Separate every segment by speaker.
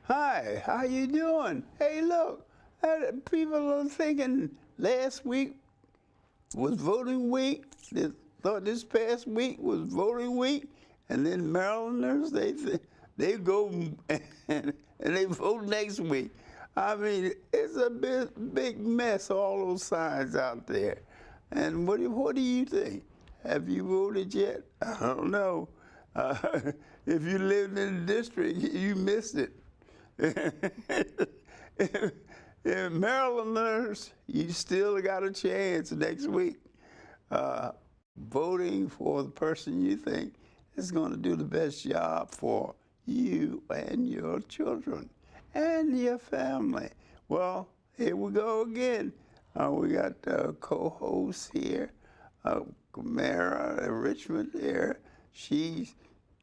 Speaker 1: Hi, how you doing? Hey, look, people are thinking last week was voting week. They thought this past week was voting week, and then Marylanders they go and they vote next week. I mean, it's a big mess. All those signs out there. And what do you think? Have you voted yet? I don't know. If you lived in the district, you missed it. Marylanders, you still got a chance next week. Voting for the person you think is going to do the best job for you and your children and your family. Well, here we go again. We got co-hosts here, Kamaria in Richmond here. She's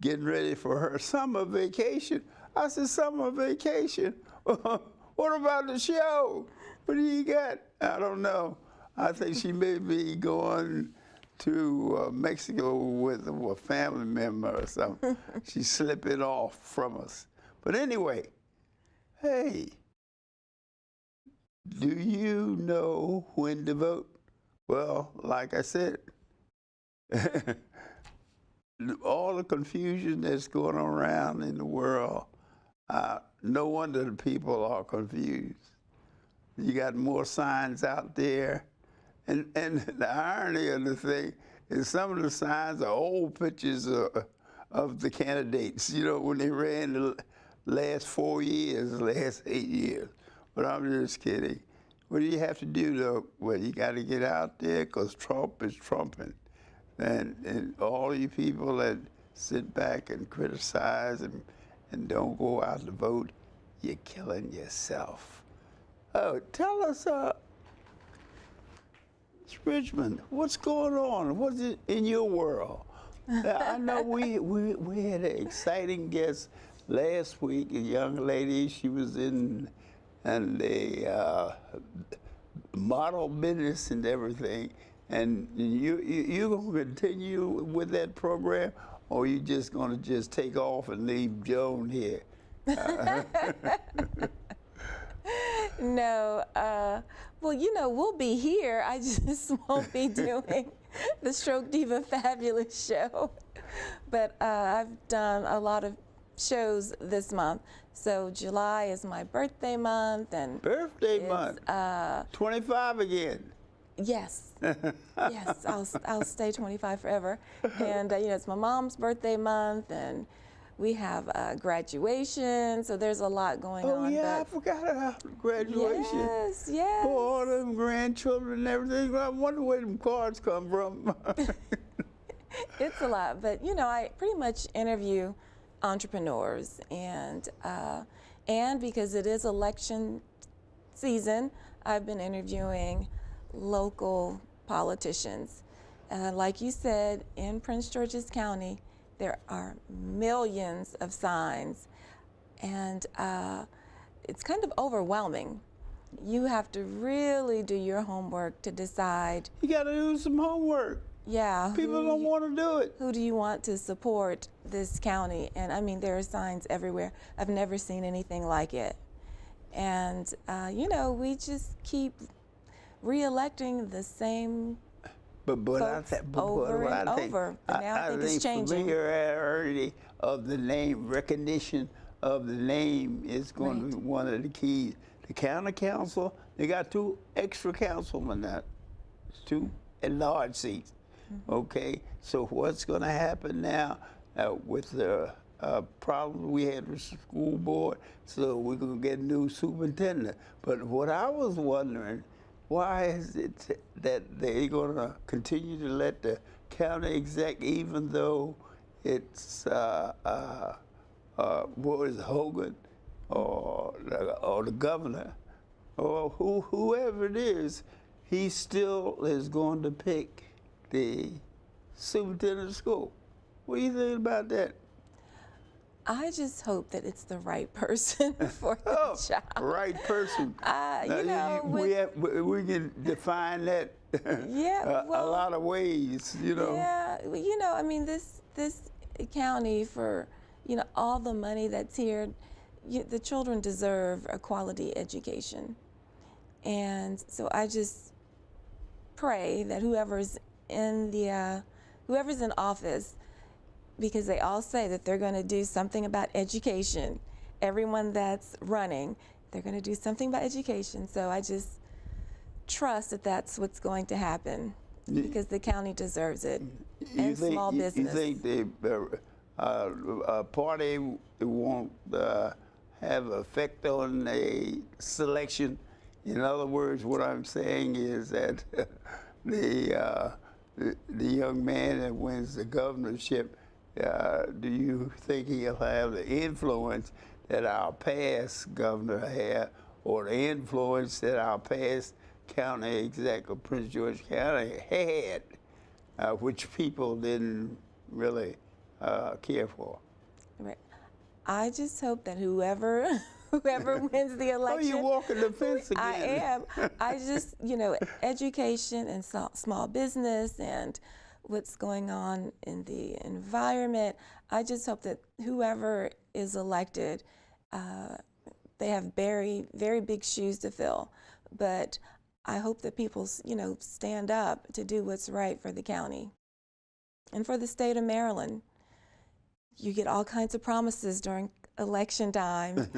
Speaker 1: getting ready for her summer vacation. I said, summer vacation? What about the show? What do you got? I don't know. I think she may be going to Mexico with a family member or something. She's slipping off from us. But anyway, hey, do you know when to vote? Well, like I said, all the confusion that's going around in the world, no wonder the people are confused. You got more signs out there. And the irony of the thing is some of the signs are old pictures of the candidates, you know, when they ran the last 4 years, the last 8 years. But I'm just kidding. What do you have to do, though? Well, you got to get out there because Trump is trumping. And all you people that sit back and criticize and don't go out to vote, you're killing yourself. Oh, tell us, Richmond, what's going on? What's it in your world? I know we had an exciting guest last week, a young lady. She was in the model business and everything. And you gonna continue with that program, or you just gonna just take off and leave Joan here?
Speaker 2: No, well, you know, we'll be here. I just won't be doing the Stroke Diva Fabulous show. But I've done a lot of shows this month. So July is my birthday month, and
Speaker 1: birthday month. 25 again.
Speaker 2: Yes, yes, I'll stay 25 forever. And you know, it's my mom's birthday month, and we have graduation, so there's a lot going on.
Speaker 1: Oh yeah, I forgot about graduation.
Speaker 2: Yes, yes.
Speaker 1: For all them grandchildren and everything. I wonder where them cards come from.
Speaker 2: It's a lot, but you know, I pretty much interview entrepreneurs, and because it is election season, I've been interviewing local politicians. Like you said, in Prince George's County, there are millions of signs, and it's kind of overwhelming. You have to really do your homework to decide.
Speaker 1: You got to do some homework.
Speaker 2: Yeah.
Speaker 1: People don't want to do it.
Speaker 2: Who do you want to support this county? And I mean, there are signs everywhere. I've never seen anything like it. And, you know, we just keep re-electing the same folks over and over. But now I think it's changing.
Speaker 1: Familiarity of the name, recognition of the name is going to be one of the keys. The county council, they got 2 extra councilmen now, 2 at-large seats. Okay, so what's going to happen now with the problem we had with the school board? So we're going to get a new superintendent. But what I was wondering, why is it that they're going to continue to let the county exec, even though it's what is Hogan or the governor or whoever it is, he still is going to pick the superintendent of school. What do you think about that?
Speaker 2: I just hope that it's the right person for the job.
Speaker 1: Right person.
Speaker 2: You know,
Speaker 1: we can define that
Speaker 2: yeah, well,
Speaker 1: a lot of ways, you know.
Speaker 2: Yeah, you know, I mean, this county, for, you know, all the money that's here, the children deserve a quality education. And so I just pray that whoever's in office, because they all say that they're going to do something about education. Everyone that's running, they're going to do something about education. So I just trust that that's what's going to happen, because the county deserves it, and small business.
Speaker 1: You think the party won't have effect on a selection? In other words, what I'm saying is that the young man that wins the governorship, do you think he'll have the influence that our past governor had, or the influence that our past county executive, Prince George County, had, which people didn't really care for?
Speaker 2: Right. I just hope that whoever wins the election.
Speaker 1: Oh, you're walking the fence again.
Speaker 2: I am. I just, education and small business and what's going on in the environment. I just hope that whoever is elected, they have very, very big shoes to fill. But I hope that people, stand up to do what's right for the county and for the state of Maryland. You get all kinds of promises during election time.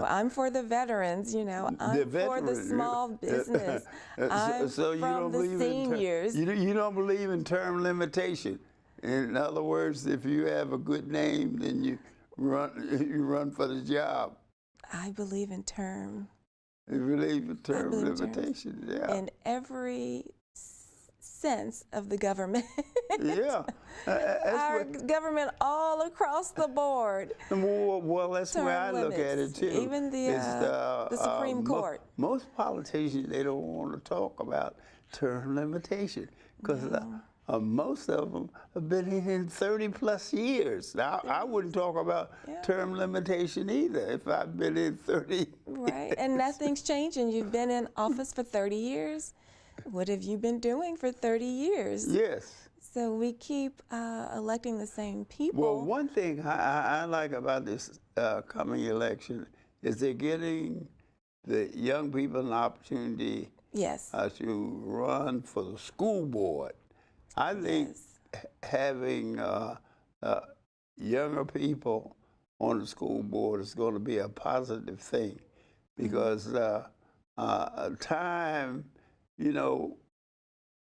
Speaker 2: I'm for the veterans, I'm for the small business. I'm from the seniors.
Speaker 1: You don't believe in term limitation. In other words, if you have a good name, then you run for the job.
Speaker 2: I believe in term.
Speaker 1: You believe in term limitation, yeah.
Speaker 2: In every sense of the government.
Speaker 1: Yeah.
Speaker 2: Our government all across the board.
Speaker 1: Well, that's the way I look at it, too.
Speaker 2: Even the Supreme Court.
Speaker 1: Most politicians, they don't want to talk about term limitation, because most of them have been in 30-plus years. Now, I wouldn't talk about term limitation either if I've been in 30.
Speaker 2: Right, and nothing's changing. You've been in office for 30 years. What have you been doing for 30 years?
Speaker 1: Yes.
Speaker 2: So we keep electing the same people.
Speaker 1: Well, one thing I like about this coming election is they're getting the young people an opportunity to run for the school board. I think having younger people on the school board is going to be a positive thing, because time,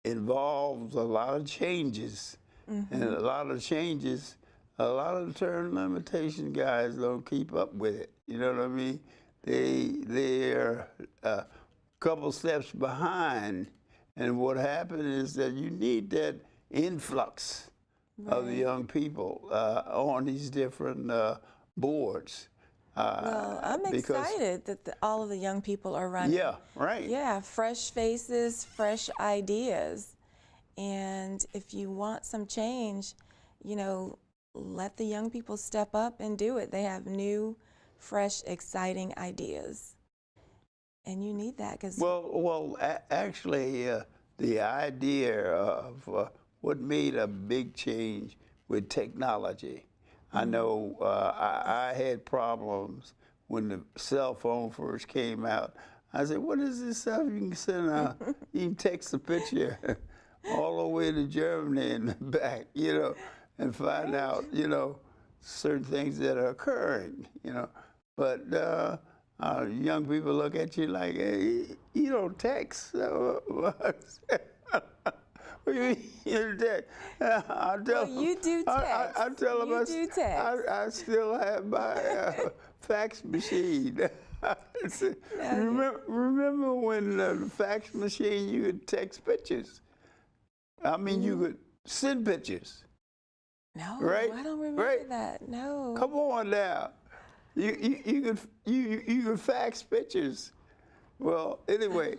Speaker 1: involves a lot of changes, and a lot of changes, a lot of the term limitation guys don't keep up with it. You know what I mean? They're a couple steps behind, and what happened is that you need that influx of the young people on these different boards.
Speaker 2: Well, I'm excited that all of the young people are running.
Speaker 1: Yeah, right.
Speaker 2: Yeah, fresh faces, fresh ideas. And if you want some change, let the young people step up and do it. They have new, fresh, exciting ideas. And you need that, because...
Speaker 1: Well, actually, the idea of what made a big change with technology. I know I had problems when the cell phone first came out. I said, what is this stuff you can send out? You can text a picture all the way to Germany and back, and find out, certain things that are occurring, But young people look at you like, hey, you don't text. You
Speaker 2: do text.
Speaker 1: I tell them
Speaker 2: you do text.
Speaker 1: I still have my fax machine. Remember when the fax machine, you could text pictures? I mean, you could send pictures.
Speaker 2: No,
Speaker 1: right?
Speaker 2: I don't remember that. No.
Speaker 1: Come on now. You could fax pictures. Well, anyway.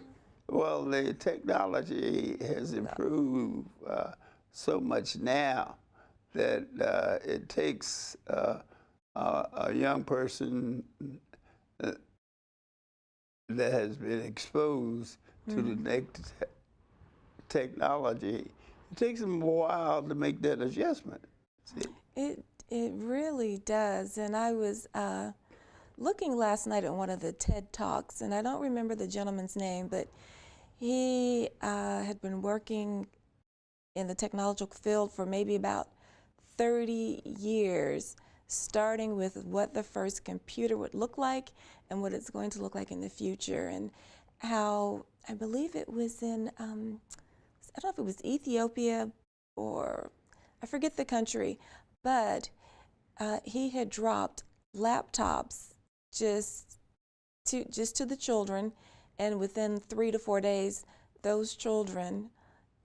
Speaker 1: Well, the technology has improved so much now that it takes a young person that has been exposed to the next technology. It takes them a while to make that adjustment. See?
Speaker 2: It really does. And I was looking last night at one of the TED Talks, and I don't remember the gentleman's name, but he had been working in the technological field for maybe about 30 years, starting with what the first computer would look like and what it's going to look like in the future, and how I believe it was in, I don't know if it was Ethiopia or I forget the country, but he had dropped laptops just to the children, and within 3 to 4 days, those children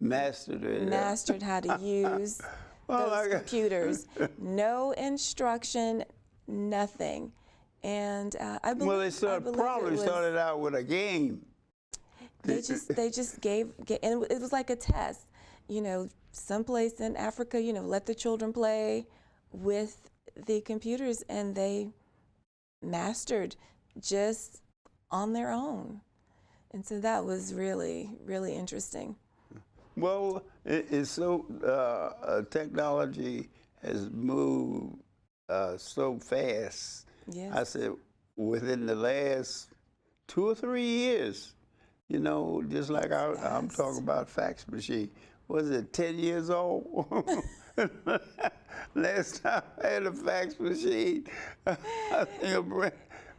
Speaker 2: mastered how to use those computers. No instruction, nothing. And I believe
Speaker 1: probably started out with a game.
Speaker 2: They just gave, and it was like a test. You know, someplace in Africa, you know, let the children play with the computers, and they mastered just on their own. And so that was really, really interesting.
Speaker 1: Well, it's so, technology has moved so fast.
Speaker 2: Yes.
Speaker 1: I said within the last 2 or 3 years, you know, just like I'm talking about fax machine. Was it 10 years old? Last time I had a fax machine, I think it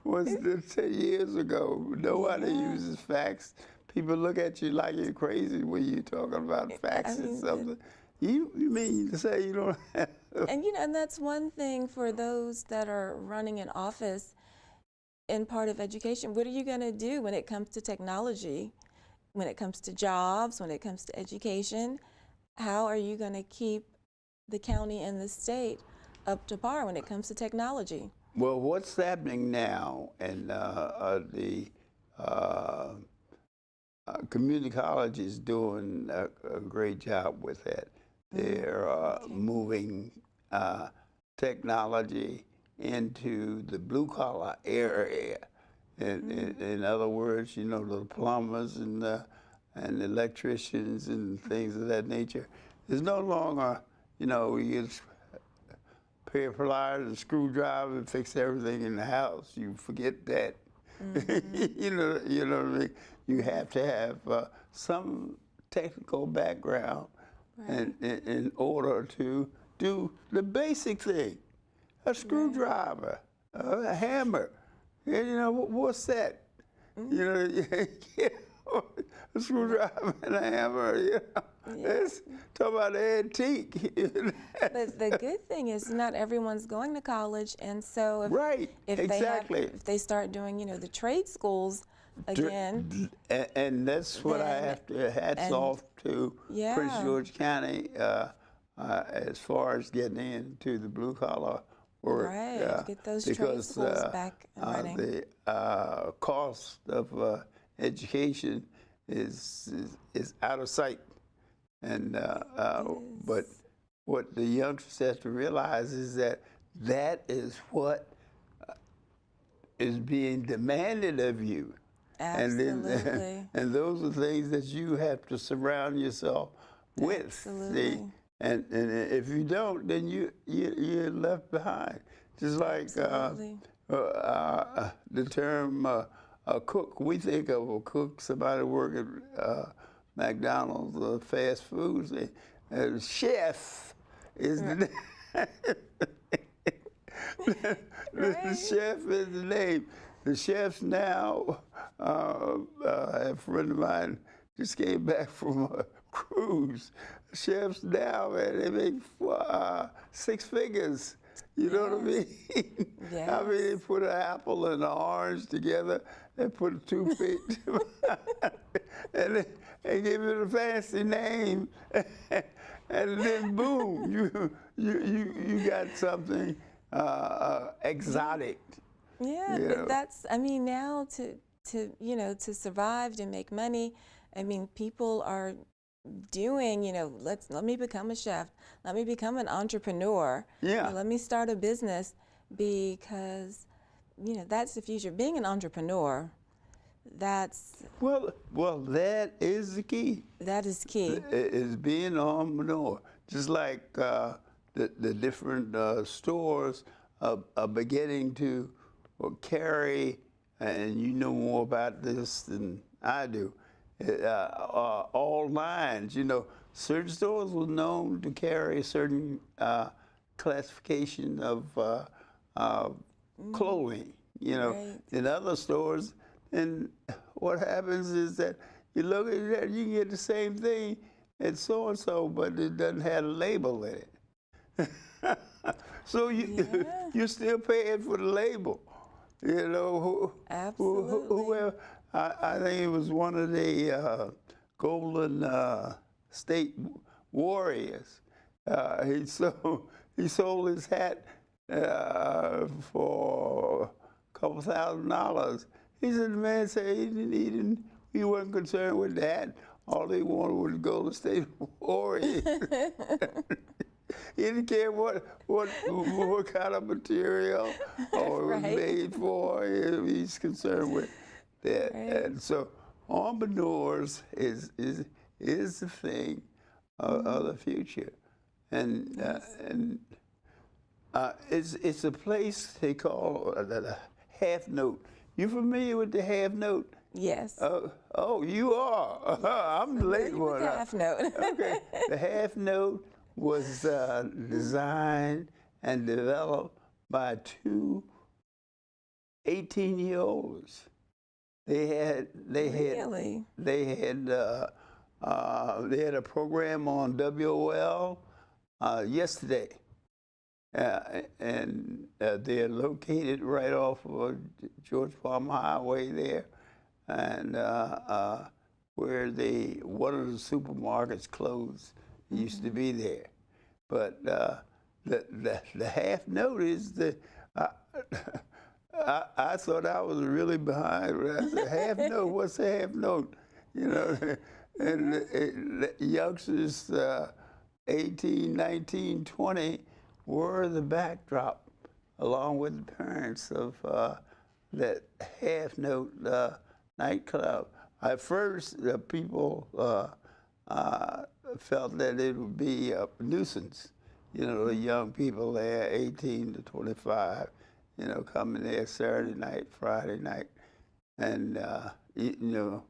Speaker 1: was 10 years ago. Nobody uses fax. People look at you like you're crazy when you're talking about faxing something. You mean to say you don't have?
Speaker 2: And you know, and that's one thing for those that are running an office in part of education. What are you going to do when it comes to technology, when it comes to jobs, when it comes to education? How are you going to keep the county and the state up to par when it comes to technology?
Speaker 1: Well, what's happening now, and the community college is doing a great job with that. They're moving technology into the blue-collar area. In other words, you know, the plumbers and the electricians and things of that nature. There's no longer, you know, you get a pair of pliers and screwdriver and fix everything in the house. You forget that. you know what I mean? You have to have some technical background in order to do the basic thing. A screwdriver, a hammer. You know, what's that? You know, a screwdriver and a hammer, you know. Let's talk about antique.
Speaker 2: But the good thing is not everyone's going to college, and so if they start doing, you know, the trade schools again.
Speaker 1: And that's what I have to hats off to Prince George County as far as getting into the blue collar work.
Speaker 2: Right, get those trade schools back and running.
Speaker 1: The cost of education is out of sight. And but what the youngsters have to realize is that is what is being demanded of you.
Speaker 2: Absolutely.
Speaker 1: And those are things that you have to surround yourself with.
Speaker 2: Absolutely.
Speaker 1: See? And if you don't, then you're left behind. Just like the term a cook. We think of a cook, somebody working McDonald's or fast foods. Chef is the the chef is the name. The chefs now, a friend of mine just came back from a cruise. Chefs now, man, they make 6 figures. You know what I mean?
Speaker 2: Yes.
Speaker 1: I mean, they put an apple and an orange together and put a toothpick and give it a fancy name, and then boom, you got something exotic.
Speaker 2: Yeah, but that's, I mean, now to you know, to survive, to make money, I mean, people are doing, you know, let me become a chef, let me become an entrepreneur, you know, let me start a business, because, you know, that's the future. Being an entrepreneur, that's...
Speaker 1: Well, that is the key.
Speaker 2: That is key.
Speaker 1: Is being an entrepreneur. Just like the different stores are beginning to will carry, and you know more about this than I do, all lines. You know, certain stores were known to carry a certain classification of clothing, you know,
Speaker 2: Right.
Speaker 1: in other stores. And what happens is that you look at that, you can get the same thing at so-and-so, but it doesn't have a label in it. So
Speaker 2: Yeah.
Speaker 1: you're still paying for the label. You know,
Speaker 2: Absolutely.
Speaker 1: whoever, I think it was one of the Golden State Warriors. He sold his hat for a couple $1,000. He said the man said he wasn't concerned with that. All they wanted was to go to State Warriors. He didn't care what kind of material or it was
Speaker 2: Right.
Speaker 1: made for. He's concerned with that.
Speaker 2: Right.
Speaker 1: And so entrepreneurs is the thing of the future. And it's a place they call the half note. You familiar with the half note?
Speaker 2: Yes.
Speaker 1: Oh, you are. I'm the late
Speaker 2: Familiar with
Speaker 1: one.
Speaker 2: the half note.
Speaker 1: Okay. The half note was designed and developed by two 18-year-olds. They had
Speaker 2: Really?
Speaker 1: they had a program on WOL yesterday, and they're located right off of George Palmer Highway there, and where one of the supermarkets closed. It used to be there, but the half note is I thought I was really behind. When I said half note, what's a half note? You know, and the youngsters, 18, 19, 20, were the backdrop, along with the parents of that half note nightclub. At first, people felt that it would be a nuisance. You know, the young people there, 18 to 25, you know, coming there Saturday night, Friday night, and, you know,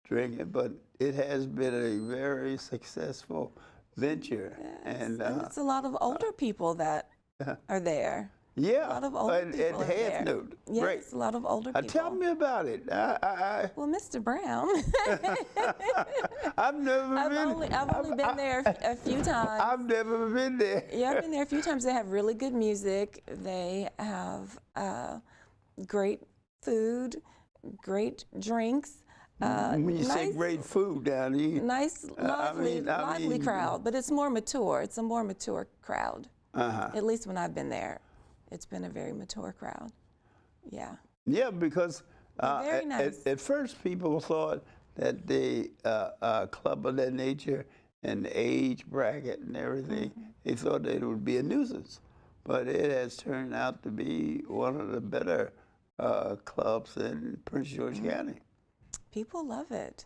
Speaker 1: drinking. But it has been a very successful venture.
Speaker 2: Yes.
Speaker 1: And
Speaker 2: it's a lot of older people that are there.
Speaker 1: yeah,
Speaker 2: A lot of older people
Speaker 1: at
Speaker 2: are
Speaker 1: half
Speaker 2: there.
Speaker 1: note.
Speaker 2: Yes,
Speaker 1: Right.
Speaker 2: a lot of older people.
Speaker 1: Tell me about it.
Speaker 2: Well, Mr. Brown,
Speaker 1: I've never
Speaker 2: I've only been there a few times.
Speaker 1: I've never been there.
Speaker 2: Yeah, I've been there a few times. They have really good music. They have great food, great drinks.
Speaker 1: When you say
Speaker 2: nice-
Speaker 1: great food down here,
Speaker 2: Nice, lively crowd, but it's more mature. It's a more mature crowd. At least when I've been there, it's been a very mature crowd. Yeah.
Speaker 1: yeah, because
Speaker 2: very nice.
Speaker 1: at first people thought that the club of that nature and the age bracket and everything, they thought that it would be a nuisance. But it has turned out to be one of the better clubs in Prince George County.
Speaker 2: People love it.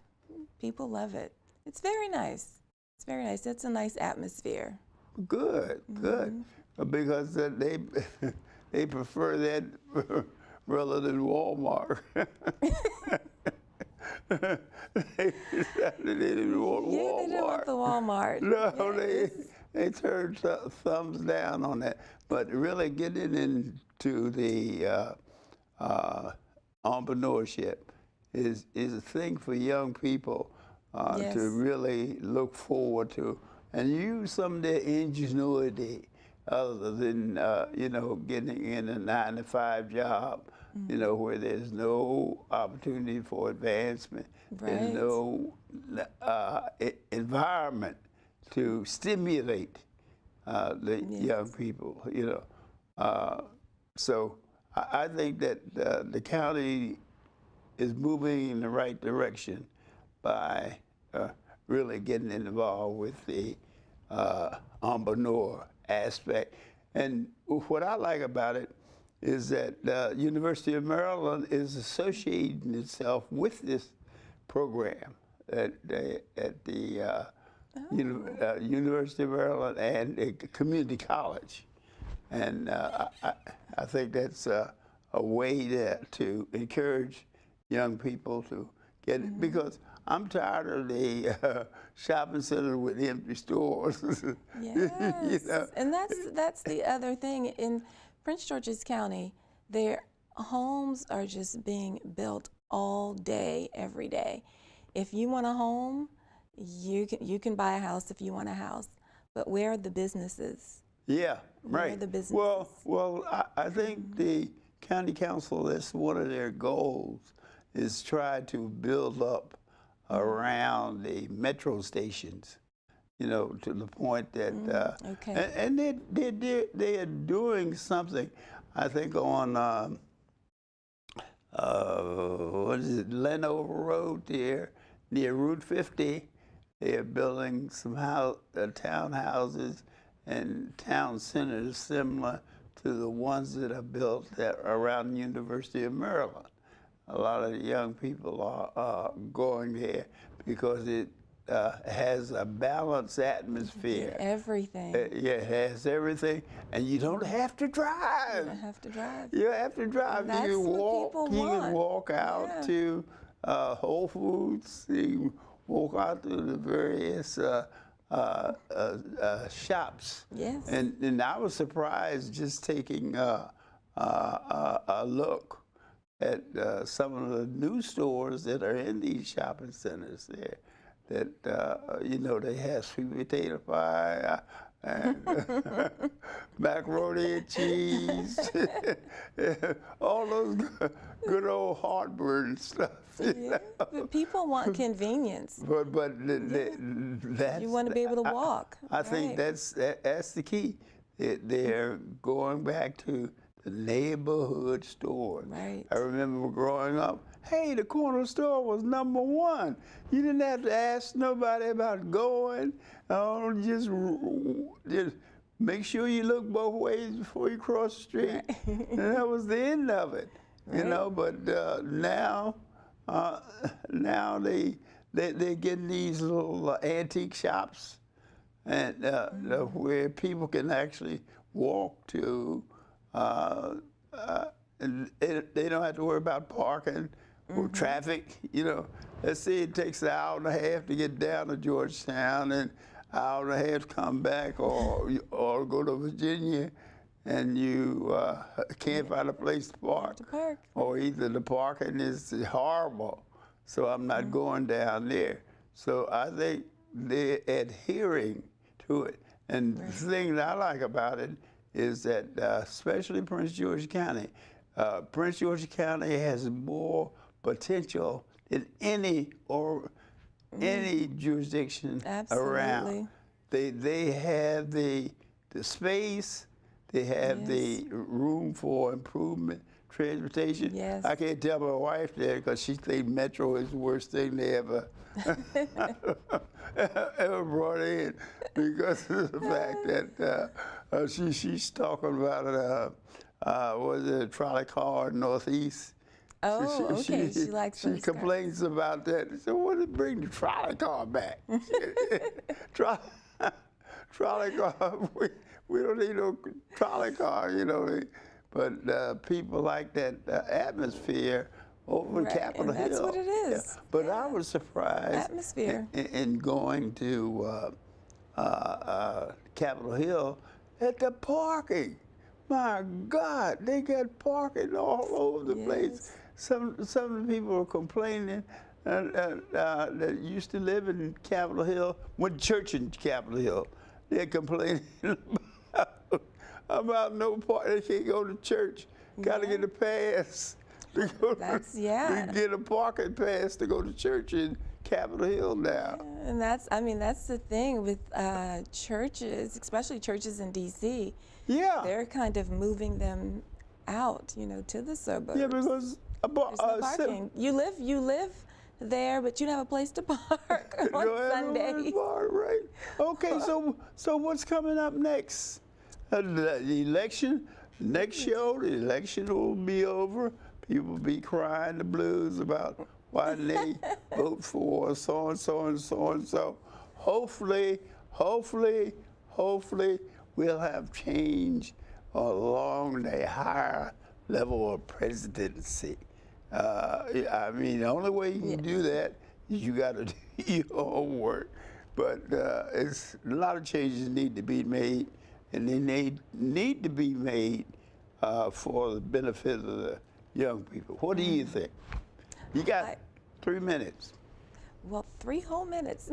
Speaker 2: People love it. It's very nice. It's very nice. It's a nice atmosphere.
Speaker 1: Good, good, because they prefer that rather than Walmart. They decided they didn't want
Speaker 2: Yeah,
Speaker 1: Walmart.
Speaker 2: they didn't want the Walmart.
Speaker 1: No,
Speaker 2: Yes.
Speaker 1: they turned thumbs down on that. But really getting into the entrepreneurship is a thing for young people
Speaker 2: Yes.
Speaker 1: to really look forward to and use some of their ingenuity other than, you know, getting in a 9-to-5 job, you know, where there's no opportunity for advancement. There's
Speaker 2: Right.
Speaker 1: no environment to stimulate the young people, you know. So I think that the county is moving in the right direction by really getting involved with the entrepreneur aspect. And what I like about it is that the University of Maryland is associating itself with this program at the University of Maryland and a community college. And I think that's a a way to encourage young people to get it, because I'm tired of the shopping center with empty stores.
Speaker 2: Yes,
Speaker 1: You know?
Speaker 2: and that's the other thing. In Prince George's County, their homes are just being built all day, every day. If you want a home, you can buy a house if you want a house. But where are the businesses?
Speaker 1: Yeah,
Speaker 2: Where
Speaker 1: right.
Speaker 2: are the businesses?
Speaker 1: Well, I think the county council, that's one of their goals, is try to build up around the metro stations, you know, to the point that,
Speaker 2: Okay.
Speaker 1: and they are doing something, I think, on, what is it, Lenover Road there, near Route 50. They're building some townhouses and town centers similar to the ones that are built around the University of Maryland. A lot of the young people are going there because it has a balanced atmosphere.
Speaker 2: Everything.
Speaker 1: Yeah, it has everything, and you don't have to drive.
Speaker 2: You don't have to drive.
Speaker 1: You don't have to drive.
Speaker 2: That's
Speaker 1: You can
Speaker 2: what
Speaker 1: walk.
Speaker 2: people
Speaker 1: You can
Speaker 2: want.
Speaker 1: walk out
Speaker 2: Yeah.
Speaker 1: to Whole Foods. You can walk out to the various shops.
Speaker 2: Yes.
Speaker 1: And I was surprised just taking a look at some of the new stores that are in these shopping centers there. That you know, they have sweet potato pie and macaroni and cheese, all those good old heartburn stuff.
Speaker 2: Yeah. But people want convenience.
Speaker 1: But that's,
Speaker 2: You want to be able to walk.
Speaker 1: I think
Speaker 2: Right.
Speaker 1: that's the key. They're going back to the neighborhood stores.
Speaker 2: Right.
Speaker 1: I remember growing up, hey, the corner store was #1. You didn't have to ask nobody about going. Just make sure you look both ways before you cross the street.
Speaker 2: Right.
Speaker 1: And that was the end of it. You
Speaker 2: Right.
Speaker 1: know, but now they're getting these little antique shops, and where people can actually walk to, and they don't have to worry about parking or traffic. You know, let's say it takes an hour and a half to get down to Georgetown and an hour and a half to come back, or go to Virginia, and you can't find a place to park. Or either the parking is horrible, so I'm not going down there. So I think they're adhering to it. And the thing that I like about it is that, especially Prince George's County, Prince George's County has more potential than any jurisdiction around. They have the space. They have the room for improvement, transportation.
Speaker 2: Yes.
Speaker 1: I can't tell my wife that because she thinks Metro is the worst thing they ever brought in, because of the fact that she's talking about was it a trolley car in Northeast.
Speaker 2: Oh, okay. She likes those
Speaker 1: She complains about that. So what did bring the trolley car back? Trolley car. We don't need no trolley car, you know. But people like that atmosphere over in Capitol Hill.
Speaker 2: That's what it is.
Speaker 1: Yeah. But I was surprised
Speaker 2: Atmosphere.
Speaker 1: in going to Capitol Hill at the parking. My God, they got parking all over the place. Some of the people are complaining that used to live in Capitol Hill, went to church in Capitol Hill. They're complaining about no park. They can't go to church. Got to get a pass. To get a parking pass to go to church in Capitol Hill now.
Speaker 2: Yeah, and that's the thing with churches, especially churches in D.C.
Speaker 1: Yeah.
Speaker 2: They're kind of moving them out, you know, to the suburbs.
Speaker 1: Yeah, because
Speaker 2: there's no parking. You live there, but you don't have a place to park on Sunday.
Speaker 1: Right. Okay, so what's coming up next? The election. Next show, the election will be over. People will be crying the blues about why they vote for so and so and so and so. Hopefully, we'll have change along the higher level of presidency. I mean, the only way you can do that is you got to do your homework. But it's a lot of changes need to be made, and they need to be made for the benefit of the young people. What do you think? You got 3 minutes.
Speaker 2: Well, 3 whole minutes.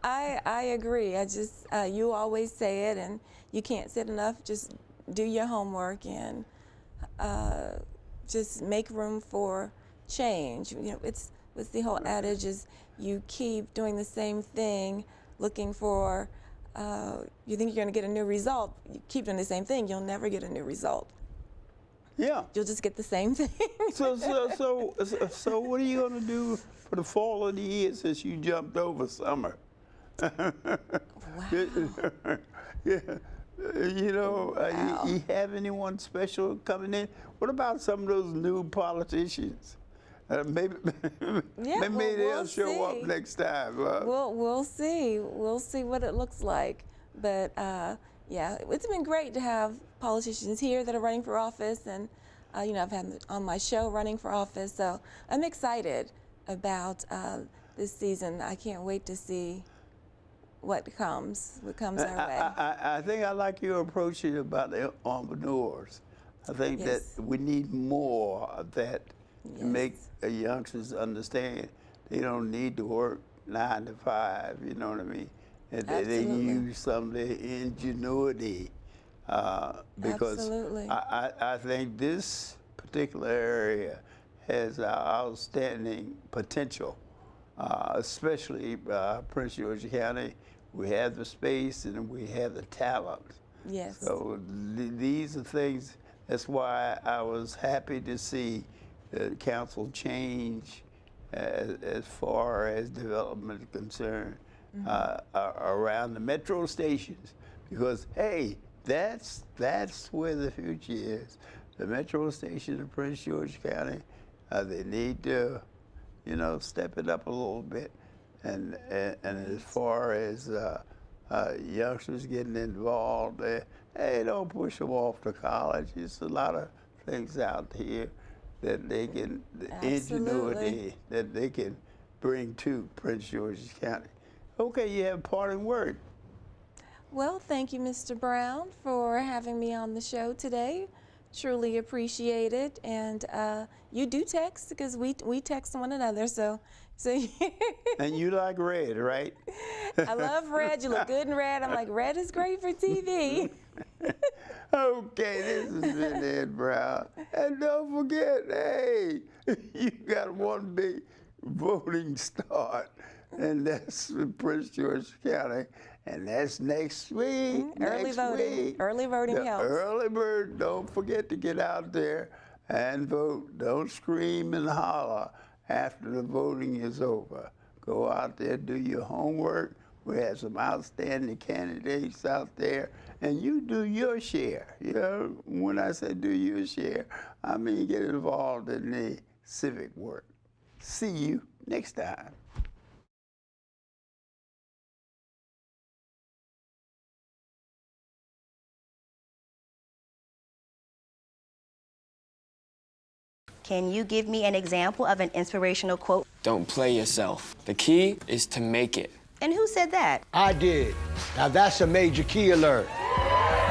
Speaker 2: I agree. I just, you always say it, and you can't say it enough. Just do your homework and just make room for change. You know, it's the whole adage is you keep doing the same thing, looking for, you think you're going to get a new result. You keep doing the same thing, you'll never get a new result.
Speaker 1: Yeah.
Speaker 2: You'll just get the same thing.
Speaker 1: So what are you going to do for the fall of the year since you jumped over summer?
Speaker 2: Wow.
Speaker 1: Yeah. You know,
Speaker 2: Wow.
Speaker 1: you have anyone special coming in? What about some of those new politicians? Maybe they'll show up next time.
Speaker 2: We'll see. We'll see what it looks like. But yeah, it's been great to have politicians here that are running for office, and you know, I've had them on my show running for office. So I'm excited about this season. I can't wait to see what comes our way.
Speaker 1: I think I like your approach about the entrepreneurs. I think that we need more of that to make youngsters understand they don't need to work 9 to 5. You know what I mean? And they use some of their ingenuity because I think this particular area has outstanding potential, especially Prince George County. We have the space and we have the talent.
Speaker 2: Yes.
Speaker 1: So these are things, that's why I was happy to see the council change as far as development is concerned around the metro stations, because hey, that's where the future is. The metro station of Prince George County, they need to, you know, step it up a little bit. And as far as youngsters getting involved, hey, don't push them off to college. There's a lot of things out here that they can, ingenuity that they can bring to Prince George's County. Okay, you have a parting word.
Speaker 2: Well, thank you, Mr. Brown, for having me on the show today. Truly appreciate it. And you do text, because we text one another, so
Speaker 1: And you like red, right?
Speaker 2: I love red. You look good in red. I'm like, red is great for TV.
Speaker 1: Okay, this has been Ed Brown. And don't forget, hey, you got one big voting start, and that's in Prince George County, and that's next week.
Speaker 2: Early voting. Early voting helps.
Speaker 1: Early bird. Don't forget to get out there and vote. Don't scream and holler after the voting is over. Go out there, do your homework. We have some outstanding candidates out there, and you do your share. You know, when I say do your share, I mean get involved in the civic work. See you next time.
Speaker 3: Can you give me an example of an inspirational quote?
Speaker 4: Don't play yourself. The key is to make it.
Speaker 3: And who said that?
Speaker 5: I did. Now that's a major key alert.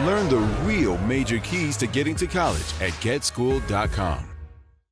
Speaker 6: Learn the real major keys to getting to college at getschool.com.